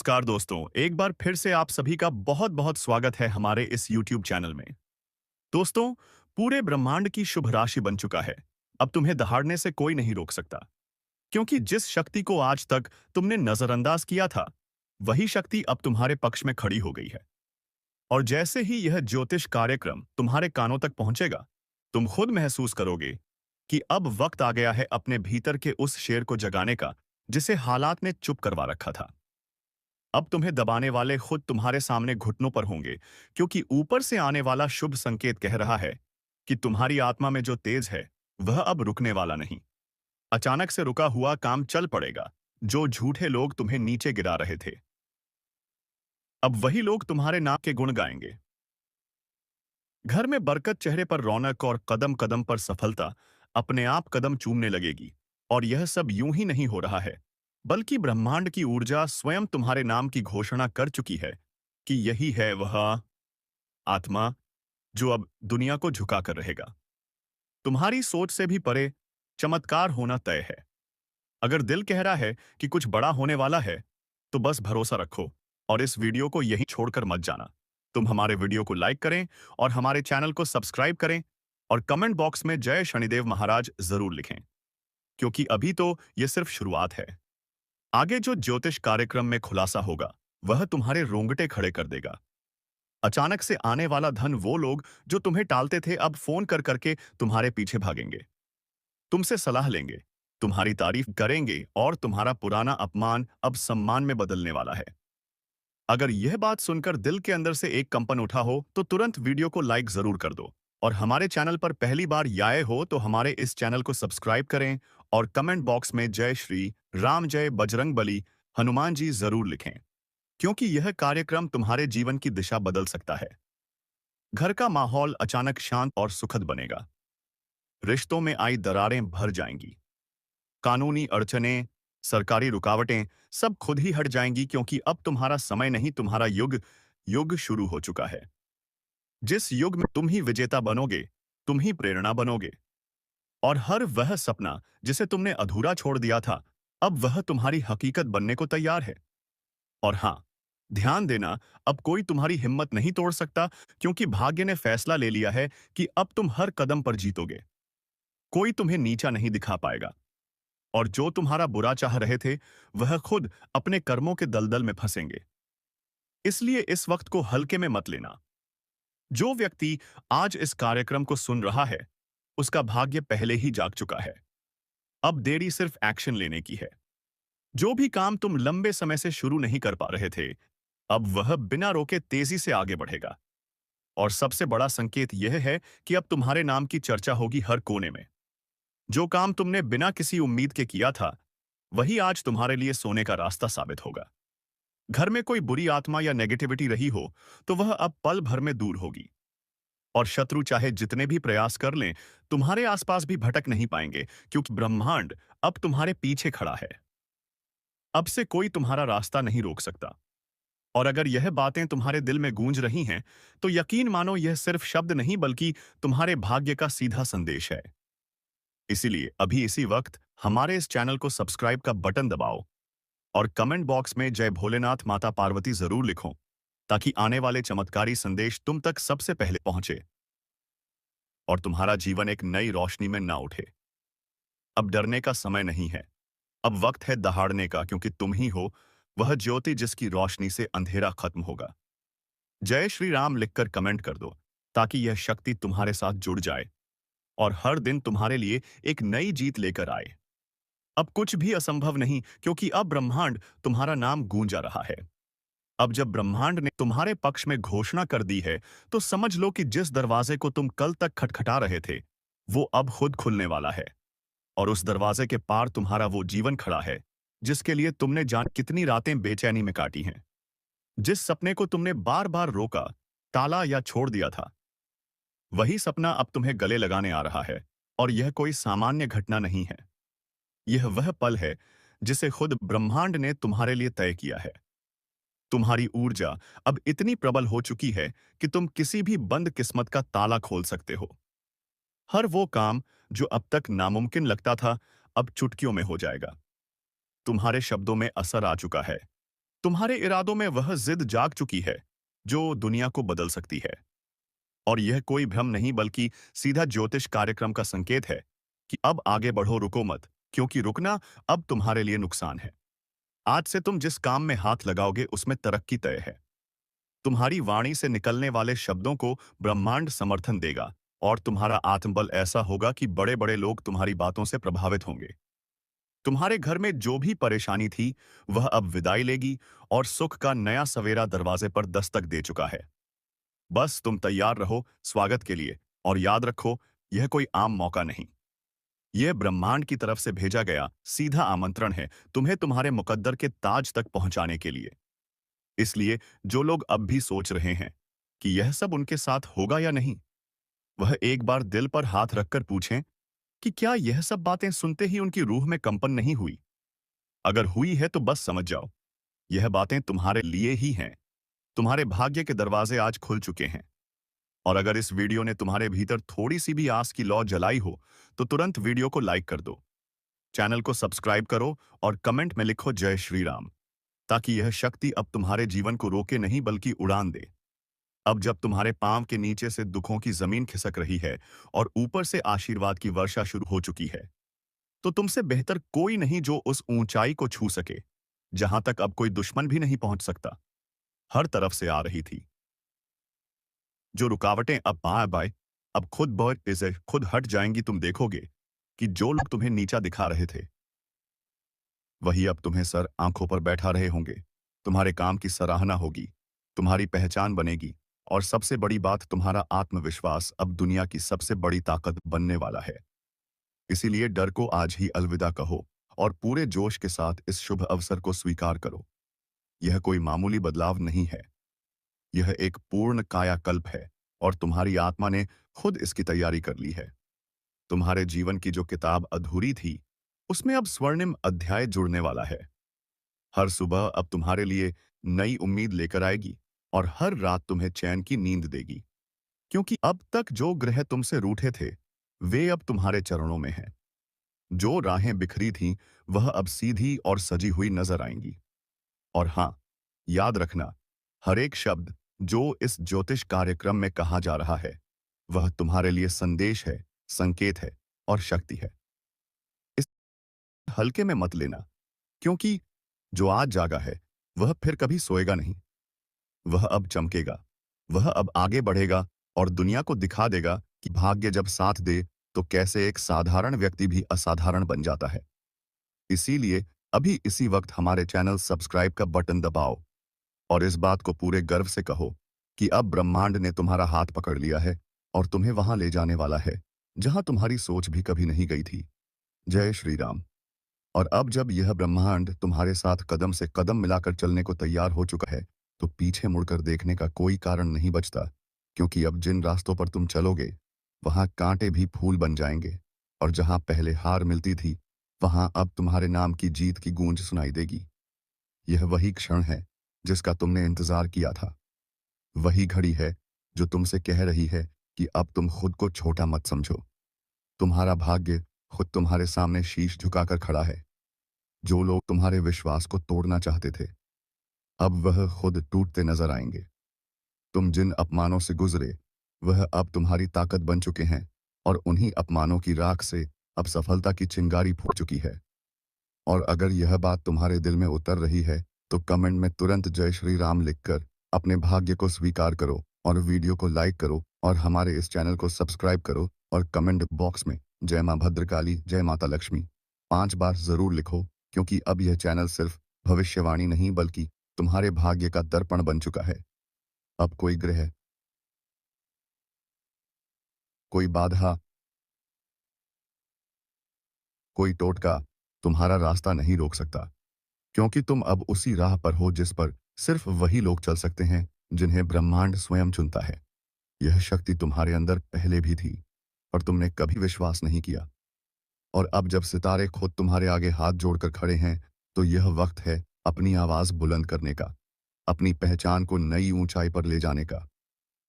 नमस्कार दोस्तों, एक बार फिर से आप सभी का बहुत बहुत स्वागत है हमारे इस YouTube चैनल में। दोस्तों, पूरे ब्रह्मांड की शुभ राशि बन चुका है। अब तुम्हें दहाड़ने से कोई नहीं रोक सकता, क्योंकि जिस शक्ति को आज तक तुमने नजरअंदाज किया था, वही शक्ति अब तुम्हारे पक्ष में खड़ी हो गई है। और जैसे ही यह ज्योतिष कार्यक्रम तुम्हारे कानों तक पहुंचेगा, तुम खुद महसूस करोगे कि अब वक्त आ गया है अपने भीतर के उस शेर को जगाने का, जिसे हालात ने चुप करवा रखा था। अब तुम्हें दबाने वाले खुद तुम्हारे सामने घुटनों पर होंगे, क्योंकि ऊपर से आने वाला शुभ संकेत कह रहा है कि तुम्हारी आत्मा में जो तेज है, वह अब रुकने वाला नहीं। अचानक से रुका हुआ काम चल पड़ेगा। जो झूठे लोग तुम्हें नीचे गिरा रहे थे, अब वही लोग तुम्हारे नाम के गुण गाएंगे। घर में बरकत, चेहरे पर रौनक और कदम कदम पर सफलता अपने आप कदम चूमने लगेगी। और यह सब यूं ही नहीं हो रहा है, बल्कि ब्रह्मांड की ऊर्जा स्वयं तुम्हारे नाम की घोषणा कर चुकी है कि यही है वह आत्मा जो अब दुनिया को झुका कर रहेगा। तुम्हारी सोच से भी परे चमत्कार होना तय है। अगर दिल कह रहा है कि कुछ बड़ा होने वाला है, तो बस भरोसा रखो और इस वीडियो को यहीं छोड़कर मत जाना। तुम हमारे वीडियो को लाइक करें और हमारे चैनल को सब्सक्राइब करें, और कमेंट बॉक्स में जय शनिदेव महाराज जरूर लिखें, क्योंकि अभी तो यह सिर्फ शुरुआत है। आगे जो ज्योतिष कार्यक्रम में खुलासा होगा, वह तुम्हारे रोंगटे खड़े कर देगा। अचानक से आने वाला धन, वो लोग जो तुम्हें टालते थे, अब फोन कर करके तुम्हारे पीछे भागेंगे, तुमसे सलाह लेंगे, तुम्हारी तारीफ करेंगे, और तुम्हारा पुराना अपमान अब सम्मान में बदलने वाला है। अगर यह बात सुनकर दिल के अंदर से एक कंपन उठा हो, तो तुरंत वीडियो को लाइक जरूर कर दो। और हमारे चैनल पर पहली बार आए हो तो हमारे इस चैनल को सब्सक्राइब करें, और कमेंट बॉक्स में जय श्री राम, जय बजरंग बली, हनुमान जी जरूर लिखें, क्योंकि यह कार्यक्रम तुम्हारे जीवन की दिशा बदल सकता है। घर का माहौल अचानक शांत और सुखद बनेगा। रिश्तों में आई दरारें भर जाएंगी। कानूनी अड़चनें, सरकारी रुकावटें सब खुद ही हट जाएंगी, क्योंकि अब तुम्हारा समय नहीं, तुम्हारा युग युग शुरू हो चुका है। जिस युग में तुम ही विजेता बनोगे, तुम ही प्रेरणा बनोगे। और हर वह सपना जिसे तुमने अधूरा छोड़ दिया था, अब वह तुम्हारी हकीकत बनने को तैयार है। और हाँ, ध्यान देना, अब कोई तुम्हारी हिम्मत नहीं तोड़ सकता, क्योंकि भाग्य ने फैसला ले लिया है कि अब तुम हर कदम पर जीतोगे। कोई तुम्हें नीचा नहीं दिखा पाएगा। और जो तुम्हारा बुरा चाह रहे थे, वह खुद अपने कर्मों के दलदल में फंसेंगे। इसलिए इस वक्त को हल्के में मत लेना। जो व्यक्ति आज इस कार्यक्रम को सुन रहा है, उसका भाग्य पहले ही जाग चुका है। अब देरी सिर्फ एक्शन लेने की है। जो भी काम तुम लंबे समय से शुरू नहीं कर पा रहे थे, अब वह बिना रोके तेजी से आगे बढ़ेगा। और सबसे बड़ा संकेत यह है कि अब तुम्हारे नाम की चर्चा होगी हर कोने में। जो काम तुमने बिना किसी उम्मीद के किया था, वही आज तुम्हारे लिए सोने का रास्ता साबित होगा। घर में कोई बुरी आत्मा या नेगेटिविटी रही हो, तो वह अब पल भर में दूर होगी। और शत्रु चाहे जितने भी प्रयास कर लें, तुम्हारे आसपास भी भटक नहीं पाएंगे, क्योंकि ब्रह्मांड अब तुम्हारे पीछे खड़ा है। अब से कोई तुम्हारा रास्ता नहीं रोक सकता। और अगर यह बातें तुम्हारे दिल में गूंज रही हैं, तो यकीन मानो, यह सिर्फ शब्द नहीं, बल्कि तुम्हारे भाग्य का सीधा संदेश है। इसीलिए अभी इसी वक्त हमारे इस चैनल को सब्सक्राइब का बटन दबाओ, और कमेंट बॉक्स में जय भोलेनाथ माता पार्वती जरूर लिखो, ताकि आने वाले चमत्कारी संदेश तुम तक सबसे पहले पहुंचे और तुम्हारा जीवन एक नई रोशनी में ना उठे। अब डरने का समय नहीं है। अब वक्त है दहाड़ने का, क्योंकि तुम ही हो वह ज्योति जिसकी रोशनी से अंधेरा खत्म होगा। जय श्री राम लिखकर कमेंट कर दो, ताकि यह शक्ति तुम्हारे साथ जुड़ जाए और हर दिन तुम्हारे लिए एक नई जीत लेकर आए। अब कुछ भी असंभव नहीं, क्योंकि अब ब्रह्मांड तुम्हारा नाम गूंजा रहा है। अब जब ब्रह्मांड ने तुम्हारे पक्ष में घोषणा कर दी है, तो समझ लो कि जिस दरवाजे को तुम कल तक खटखटा रहे थे, वो अब खुद खुलने वाला है। और उस दरवाजे के पार तुम्हारा वो जीवन खड़ा है, जिसके लिए तुमने जान कितनी रातें बेचैनी में काटी हैं। जिस सपने को तुमने बार बार रोका, टाला या छोड़ दिया था, वही सपना अब तुम्हें गले लगाने आ रहा है। और यह कोई सामान्य घटना नहीं है। यह वह पल है जिसे खुद ब्रह्मांड ने तुम्हारे लिए तय किया है। तुम्हारी ऊर्जा अब इतनी प्रबल हो चुकी है कि तुम किसी भी बंद किस्मत का ताला खोल सकते हो। हर वो काम जो अब तक नामुमकिन लगता था, अब चुटकियों में हो जाएगा। तुम्हारे शब्दों में असर आ चुका है। तुम्हारे इरादों में वह जिद जाग चुकी है जो दुनिया को बदल सकती है। और यह कोई भ्रम नहीं बल्कि सीधा ज्योतिष कार्यक्रम का संकेत है कि अब आगे बढ़ो, रुको मत, क्योंकि रुकना अब तुम्हारे लिए नुकसान है। आज से तुम जिस काम में हाथ लगाओगे उसमें तरक्की तय है। तुम्हारी वाणी से निकलने वाले शब्दों को ब्रह्मांड समर्थन देगा और तुम्हारा आत्मबल ऐसा होगा कि बड़े बड़े लोग तुम्हारी बातों से प्रभावित होंगे। तुम्हारे घर में जो भी परेशानी थी वह अब विदाई लेगी और सुख का नया सवेरा दरवाजे पर दस्तक दे चुका है। बस तुम तैयार रहो स्वागत के लिए, और याद रखो, यह कोई आम मौका नहीं। यह ब्रह्मांड की तरफ से भेजा गया सीधा आमंत्रण है तुम्हें तुम्हारे मुकद्दर के ताज तक पहुंचाने के लिए। इसलिए जो लोग अब भी सोच रहे हैं कि यह सब उनके साथ होगा या नहीं, वह एक बार दिल पर हाथ रखकर पूछें कि क्या यह सब बातें सुनते ही उनकी रूह में कंपन नहीं हुई। अगर हुई है तो बस समझ जाओ, यह बातें तुम्हारे लिए ही हैं। तुम्हारे भाग्य के दरवाजे आज खुल चुके हैं। और अगर इस वीडियो ने तुम्हारे भीतर थोड़ी सी भी आस की लौ जलाई हो तो तुरंत वीडियो को लाइक कर दो, चैनल को सब्सक्राइब करो और कमेंट में लिखो जय श्री राम, ताकि यह शक्ति अब तुम्हारे जीवन को रोके नहीं बल्कि उड़ान दे। अब जब तुम्हारे पांव के नीचे से दुखों की जमीन खिसक रही है और ऊपर से आशीर्वाद की वर्षा शुरू हो चुकी है, तो तुमसे बेहतर कोई नहीं जो उस ऊंचाई को छू सके जहां तक अब कोई दुश्मन भी नहीं पहुंच सकता। हर तरफ से आ रही थी जो रुकावटें अब बाय बाय अब खुद ब इसे खुद हट जाएंगी। तुम देखोगे कि जो लोग तुम्हें नीचा दिखा रहे थे वही अब तुम्हें सर आंखों पर बैठा रहे होंगे। तुम्हारे काम की सराहना होगी, तुम्हारी पहचान बनेगी, और सबसे बड़ी बात, तुम्हारा आत्मविश्वास अब दुनिया की सबसे बड़ी ताकत बनने वाला है। इसीलिए डर को आज ही अलविदा कहो और पूरे जोश के साथ इस शुभ अवसर को स्वीकार करो। यह कोई मामूली बदलाव नहीं है, यह एक पूर्ण कायाकल्प है और तुम्हारी आत्मा ने खुद इसकी तैयारी कर ली है। तुम्हारे जीवन की जो किताब अधूरी थी उसमें अब स्वर्णिम अध्याय जुड़ने वाला है। हर सुबह अब तुम्हारे लिए नई उम्मीद लेकर आएगी और हर रात तुम्हें चैन की नींद देगी, क्योंकि अब तक जो ग्रह तुमसे रूठे थे वे अब तुम्हारे चरणों में हैं। जो राहें बिखरी थीं वह अब सीधी और सजी हुई नजर आएंगी। और हाँ, याद रखना, हर एक शब्द जो इस ज्योतिष कार्यक्रम में कहा जा रहा है वह तुम्हारे लिए संदेश है, संकेत है और शक्ति है। इस हल्के में मत लेना, क्योंकि जो आज जागा है वह फिर कभी सोएगा नहीं। वह अब चमकेगा, वह अब आगे बढ़ेगा और दुनिया को दिखा देगा कि भाग्य जब साथ दे तो कैसे एक साधारण व्यक्ति भी असाधारण बन जाता है। इसीलिए अभी इसी वक्त हमारे चैनल सब्सक्राइब का बटन दबाओ और इस बात को पूरे गर्व से कहो कि अब ब्रह्मांड ने तुम्हारा हाथ पकड़ लिया है और तुम्हें वहां ले जाने वाला है जहां तुम्हारी सोच भी कभी नहीं गई थी। जय श्री राम। और अब जब यह ब्रह्मांड तुम्हारे साथ कदम से कदम मिलाकर चलने को तैयार हो चुका है तो पीछे मुड़कर देखने का कोई कारण नहीं बचता, क्योंकि अब जिन रास्तों पर तुम चलोगे वहां कांटे भी फूल बन जाएंगे, और जहां पहले हार मिलती थी वहां अब तुम्हारे नाम की जीत की गूंज सुनाई देगी। यह वही क्षण है जिसका तुमने इंतजार किया था, वही घड़ी है जो तुमसे कह रही है कि अब तुम खुद को छोटा मत समझो। तुम्हारा भाग्य खुद तुम्हारे सामने शीश झुकाकर खड़ा है। जो लोग तुम्हारे विश्वास को तोड़ना चाहते थे अब वह खुद टूटते नजर आएंगे। तुम जिन अपमानों से गुजरे वह अब तुम्हारी ताकत बन चुके हैं, और उन्हीं अपमानों की राख से अब सफलता की चिंगारी फूट चुकी है। और अगर यह बात तुम्हारे दिल में उतर रही है तो कमेंट में तुरंत जय श्री राम लिखकर अपने भाग्य को स्वीकार करो और वीडियो को लाइक करो और हमारे इस चैनल को सब्सक्राइब करो, और कमेंट बॉक्स में जय मां भद्रकाली, जय माता लक्ष्मी 5 बार जरूर लिखो, क्योंकि अब यह चैनल सिर्फ भविष्यवाणी नहीं बल्कि तुम्हारे भाग्य का दर्पण बन चुका है। अब कोई ग्रह, कोई बाधा, कोई टोटका तुम्हारा रास्ता नहीं रोक सकता, क्योंकि तुम अब उसी राह पर हो जिस पर सिर्फ वही लोग चल सकते हैं जिन्हें ब्रह्मांड स्वयं चुनता है। यह शक्ति तुम्हारे अंदर पहले भी थी और तुमने कभी विश्वास नहीं किया, और अब जब सितारे खुद तुम्हारे आगे हाथ जोड़कर खड़े हैं तो यह वक्त है अपनी आवाज बुलंद करने का, अपनी पहचान को नई ऊंचाई पर ले जाने का।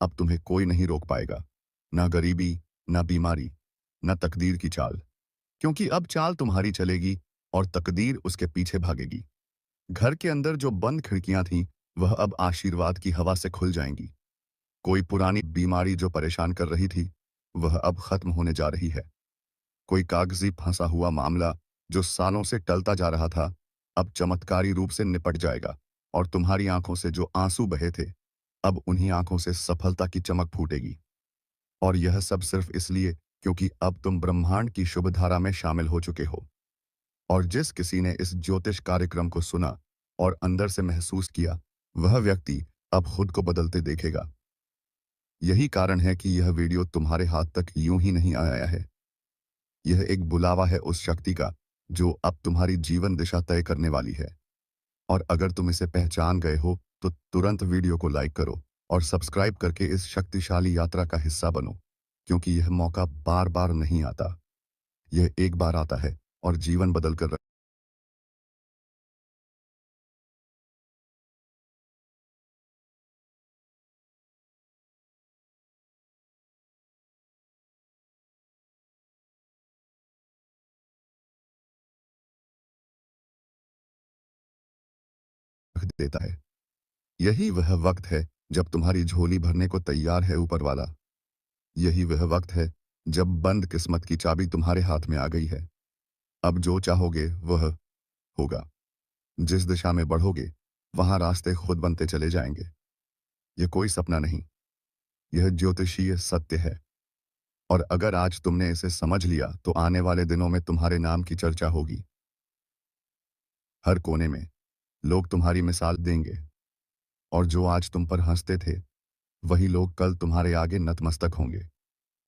अब तुम्हें कोई नहीं रोक पाएगा, ना गरीबी, ना बीमारी, ना तकदीर की चाल, क्योंकि अब चाल तुम्हारी चलेगी और तकदीर उसके पीछे भागेगी। घर के अंदर जो बंद खिड़कियां थीं, वह अब आशीर्वाद की हवा से खुल जाएंगी। कोई पुरानी बीमारी जो परेशान कर रही थी, वह अब खत्म होने जा रही है। कोई कागजी फंसा हुआ मामला जो सालों से टलता जा रहा था, अब चमत्कारी रूप से निपट जाएगा। और तुम्हारी आंखों से जो आंसू बहे थे, अब उन्हीं आंखों से सफलता की चमक फूटेगी। और यह सब सिर्फ इसलिए क्योंकि अब तुम ब्रह्मांड की शुभ धारा में शामिल हो चुके हो। और जिस किसी ने इस ज्योतिष कार्यक्रम को सुना और अंदर से महसूस किया, वह व्यक्ति अब खुद को बदलते देखेगा। यही कारण है कि यह वीडियो तुम्हारे हाथ तक यूं ही नहीं आया है। यह एक बुलावा है उस शक्ति का जो अब तुम्हारी जीवन दिशा तय करने वाली है। और अगर तुम इसे पहचान गए हो तो तुरंत वीडियो को लाइक करो और सब्सक्राइब करके इस शक्तिशाली यात्रा का हिस्सा बनो, क्योंकि यह मौका बार बार नहीं आता। यह एक बार आता है और जीवन बदल कर रख देता है। यही वह वक्त है जब तुम्हारी झोली भरने को तैयार है ऊपर वाला। यही वह वक्त है जब बंद किस्मत की चाबी तुम्हारे हाथ में आ गई है। अब जो चाहोगे वह होगा। जिस दिशा में बढ़ोगे, वहां रास्ते खुद बनते चले जाएंगे। यह कोई सपना नहीं, यह ज्योतिषीय सत्य है। और अगर आज तुमने इसे समझ लिया तो आने वाले दिनों में तुम्हारे नाम की चर्चा होगी। हर कोने में लोग तुम्हारी मिसाल देंगे। और जो आज तुम पर हंसते थे, वही लोग कल तुम्हारे आगे नतमस्तक होंगे।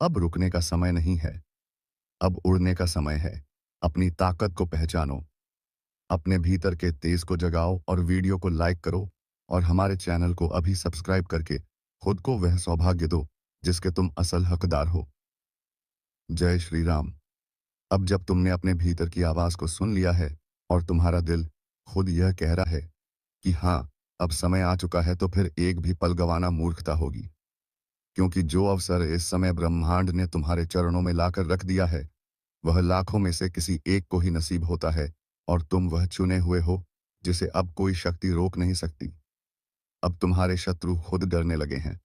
अब रुकने का समय नहीं है, अब उड़ने का समय है। अपनी ताकत को पहचानो, अपने भीतर के तेज को जगाओ और वीडियो को लाइक करो। और हमारे चैनल को अभी सब्सक्राइब करके खुद को वह सौभाग्य दो जिसके तुम असल हकदार हो। जय श्री राम। अब जब तुमने अपने भीतर की आवाज को सुन लिया है और तुम्हारा दिल खुद यह कह रहा है कि हाँ, अब समय आ चुका है, तो फिर एक भी पल गंवाना मूर्खता होगी। क्योंकि जो अवसर इस समय ब्रह्मांड ने तुम्हारे चरणों में लाकर रख दिया है, वह लाखों में से किसी एक को ही नसीब होता है। और तुम वह चुने हुए हो जिसे अब कोई शक्ति रोक नहीं सकती। अब तुम्हारे शत्रु खुद डरने लगे हैं।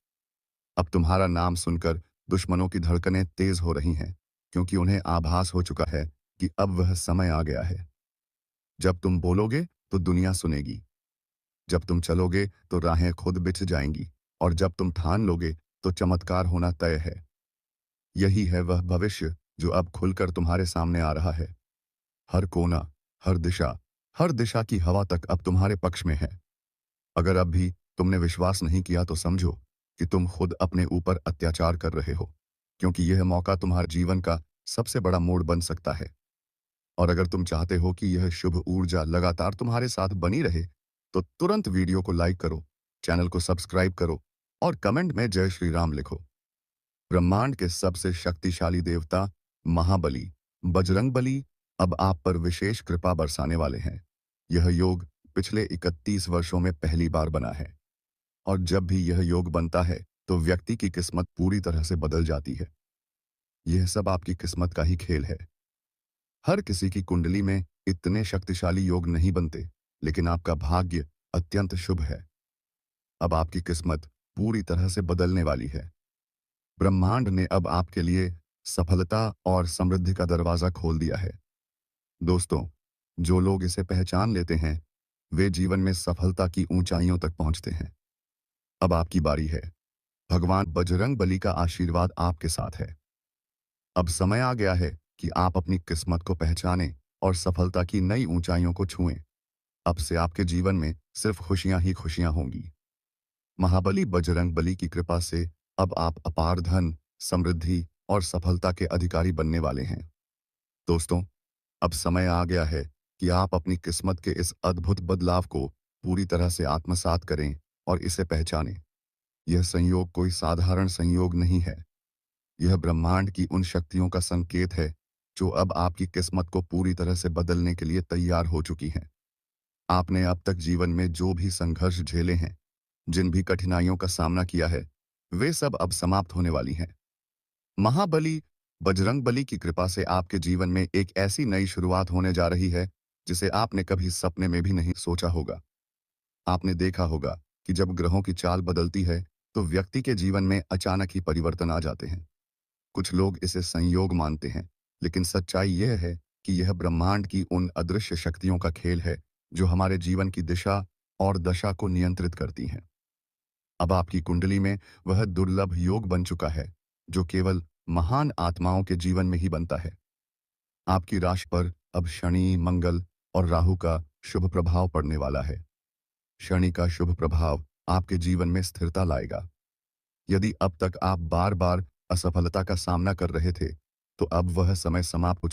अब तुम्हारा नाम सुनकर दुश्मनों की धड़कनें तेज हो रही हैं, क्योंकि उन्हें आभास हो चुका है कि अब वह समय आ गया है। जब तुम बोलोगे तो दुनिया सुनेगी। जब तुम चलोगे तो राहें खुद बिछ जाएंगी। और जब तुम ठान लोगे तो चमत्कार होना तय है। यही है वह भविष्य जो अब खुलकर तुम्हारे सामने आ रहा है। हर कोना, हर दिशा, हर दिशा की हवा तक अब तुम्हारे पक्ष में है। अगर अब भी तुमने विश्वास नहीं किया तो समझो कि तुम खुद अपने ऊपर अत्याचार कर रहे हो, क्योंकि यह मौका तुम्हारे जीवन का सबसे बड़ा मोड़ बन सकता है। और अगर तुम चाहते हो कि यह शुभ ऊर्जा लगातार तुम्हारे साथ बनी रहे, तो तुरंत वीडियो को लाइक करो, चैनल को सब्सक्राइब करो और कमेंट में जय श्री राम लिखो। ब्रह्मांड के सबसे शक्तिशाली देवता महाबली, बजरंगबली, अब आप पर विशेष कृपा बरसाने वाले हैं। यह योग पिछले 31 वर्षों में पहली बार बना है। और जब भी यह योग बनता है तो व्यक्ति की किस्मत पूरी तरह से बदल जाती है। यह सब आपकी किस्मत का ही खेल है। हर किसी की कुंडली में इतने शक्तिशाली योग नहीं बनते, लेकिन आपका भाग्य अत्यंत शुभ है। अब आपकी किस्मत पूरी तरह से बदलने वाली है। ब्रह्मांड ने अब आपके लिए सफलता और समृद्धि का दरवाजा खोल दिया है। दोस्तों, जो लोग इसे पहचान लेते हैं, वे जीवन में सफलता की ऊंचाइयों तक पहुंचते हैं। अब आपकी बारी है। भगवान बजरंग बली का आशीर्वाद आपके साथ है। अब समय आ गया है कि आप अपनी किस्मत को पहचानें और सफलता की नई ऊंचाइयों को छुएं। अब से आपके जीवन में सिर्फ खुशियां ही खुशियां होंगी। महाबली बजरंग बली की कृपा से अब आप अपार धन, समृद्धि और सफलता के अधिकारी बनने वाले हैं। दोस्तों, अब समय आ गया है कि आप अपनी किस्मत के इस अद्भुत बदलाव को पूरी तरह से आत्मसात करें और इसे पहचानें। यह संयोग कोई साधारण संयोग नहीं है। यह ब्रह्मांड की उन शक्तियों का संकेत है जो अब आपकी किस्मत को पूरी तरह से बदलने के लिए तैयार हो चुकी हैं। आपने अब तक जीवन में जो भी संघर्ष झेले हैं, जिन भी कठिनाइयों का सामना किया है, वे सब अब समाप्त होने वाली हैं। महाबली बजरंगबली की कृपा से आपके जीवन में एक ऐसी नई शुरुआत होने जा रही है जिसे आपने कभी सपने में भी नहीं सोचा होगा। आपने देखा होगा कि जब ग्रहों की चाल बदलती है, तो व्यक्ति के जीवन में अचानक ही परिवर्तन आ जाते हैं। कुछ लोग इसे संयोग मानते हैं, लेकिन सच्चाई यह है कि यह ब्रह्मांड की उन अदृश्य शक्तियों का खेल है, जो हमारे जीवन की दिशा और दशा को नियंत्रित करती हैं। अब आपकी कुंडली में वह दुर्लभ योग बन चुका है, जो केवल महान आत्माओं के जीवन में ही बनता है। आपकी राशि पर अब शनि, मंगल और राहु का शुभ प्रभाव पड़ने वाला है। शनि का शुभ प्रभाव आपके जीवन में स्थिरता लाएगा। यदि अब तक आप बार-बार असफलता का सामना कर रहे थे, तो अब वह समय समाप्त हो